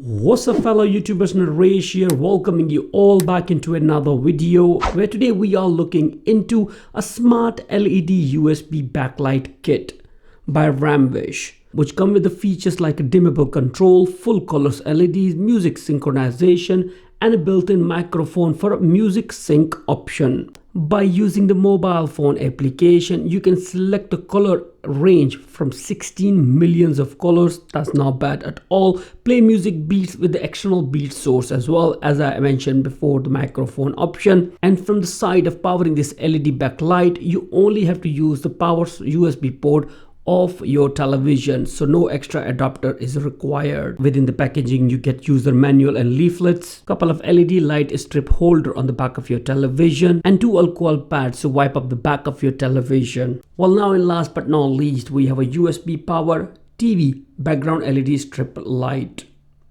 What's up fellow YouTubers, Naresh here, welcoming you all back into another video where today we are looking into a smart LED USB backlight kit by Ramwish, which come with the features like a dimmable control, full colors LEDs, music synchronization and a built-in microphone for a music sync option. By using the mobile phone application, you can select a color range from 16 millions of colors. That's not bad at all. Play music beats with the external beat source as well, as I mentioned before, the microphone option. And from the side of powering this LED backlight, you only have to use the power USB port of your television, so no extra adapter is required. Within the packaging you get user manual and leaflets, couple of LED light strip holder on the back of your television, and 2 alcohol pads to wipe up the back of your television. Well, now in last but not least, we have a USB power TV background LED strip light,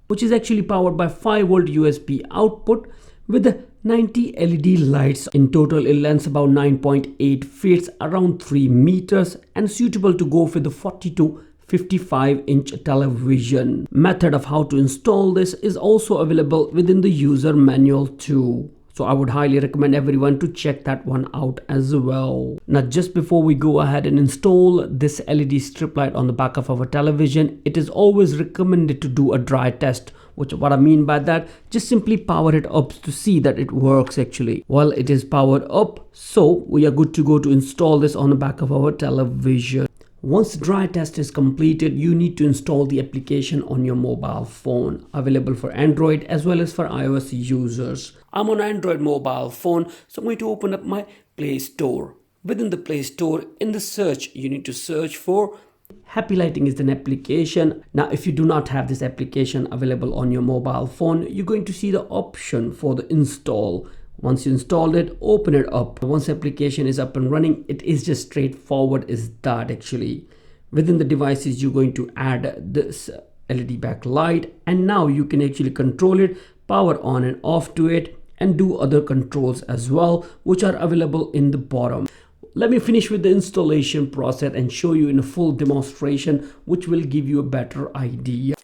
which is actually powered by 5-volt USB output with the 90 LED lights. In total it lengths about 9.8 feet, around 3 meters, and suitable to go for the 40 to 55-inch television. Method of how to install this is also available within the user manual too. So I would highly recommend everyone to check that one out as well. Now just before we go ahead and install this LED strip light on the back of our television, it is always recommended to do a dry test. Which what I mean by that, just simply power it up to see that it works actually. Well, it is powered up, so we are good to go to install this on the back of our television. Once the dry test is completed, you need to install the application on your mobile phone, available for Android as well as for iOS users. I'm on Android mobile phone, so I'm going to open up my Play Store. Within the Play Store, in the search, you need to search for HappyLighting is an application. Now if you do not have this application available on your mobile phone, you're going to see the option for the install. Once you install it, open it up. Once the application is up and running, it is just straightforward as that actually. Within the devices, you're going to add this LED backlight, and now you can actually control it, power on and off to it, and do other controls as well, which are available in the bottom. Let me finish with the installation process and show you in a full demonstration, which will give you a better idea.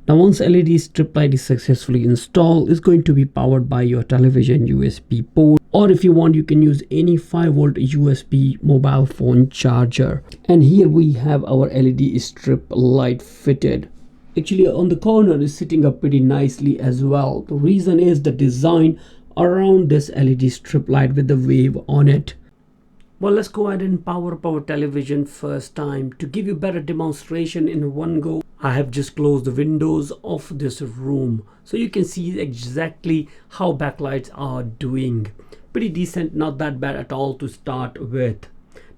Now once LED strip light is successfully installed, it's going to be powered by your television USB port, or if you want you can use any 5-volt USB mobile phone charger. And here we have our LED strip light fitted. Actually on the corner is sitting up pretty nicely as well. The reason is the design around this LED strip light with the wave on it. Well, let's go ahead and power up our television first time. To give you better demonstration in one go, I have just closed the windows of this room, so you can see exactly how backlights are doing. Pretty decent, not that bad at all to start with.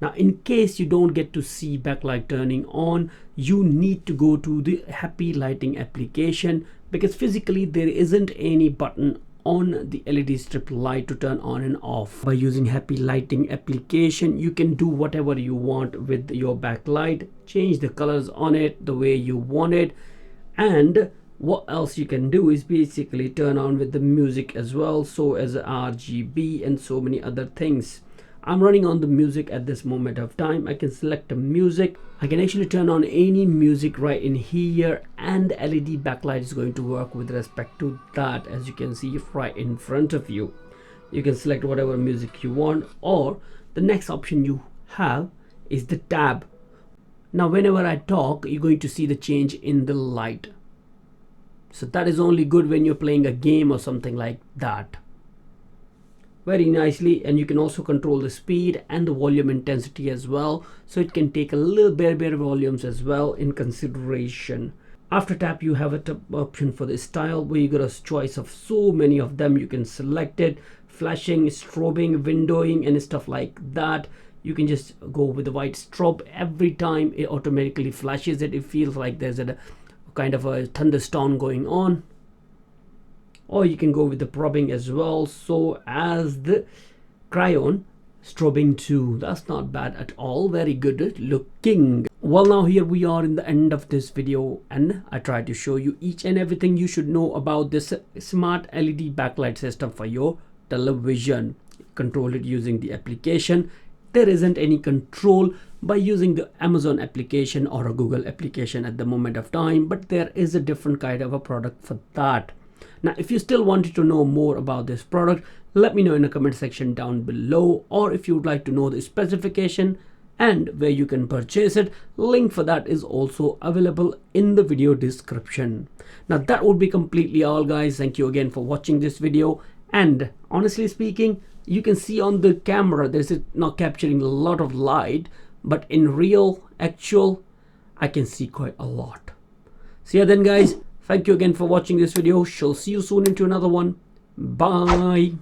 Now in case you don't get to see backlight turning on, you need to go to the HappyLighting application, because physically there isn't any button on the LED strip light to turn on and off. By using HappyLighting application, you can do whatever you want with your backlight, change the colors on it the way you want it, and what else you can do is basically turn on with the music as well, so as RGB and so many other things. I'm running on the music at this moment of time. I can select a music. I can actually turn on any music right in here, and LED backlight is going to work with respect to that, as you can see right in front of you. You can select whatever music you want, or the next option you have is the tab. Now whenever I talk, you're going to see the change in the light. So that is only good when you're playing a game or something like that. Very nicely, and you can also control the speed and the volume intensity as well, so it can take a little bare volumes as well in consideration. After tap, you have an option for the style, where you got a choice of so many of them. You can select it, flashing, strobing, windowing and stuff like that. You can just go with the white strobe. Every time it automatically flashes it, it feels like there's a kind of a thunderstorm going on. Or you can go with the probing as well, so as the crayon strobing too. That's not bad at all, very good looking. Well, now here we are in the end of this video, and I try to show you each and everything you should know about this smart LED backlight system for your television. control it using the application. There isn't any control by using the Amazon application or a Google application at the moment of time, but there is a different kind of a product for that. Now, if you still wanted to know more about this product, let me know in the comment section down below, or if you would like to know the specification and where you can purchase it, link for that is also available in the video description. Now, that would be completely all, guys. Thank you again for watching this video. And honestly speaking, you can see on the camera this is not capturing a lot of light, but in real actual I can see quite a lot. So yeah then, guys, thank you again for watching this video. Shall see you soon into another one. Bye.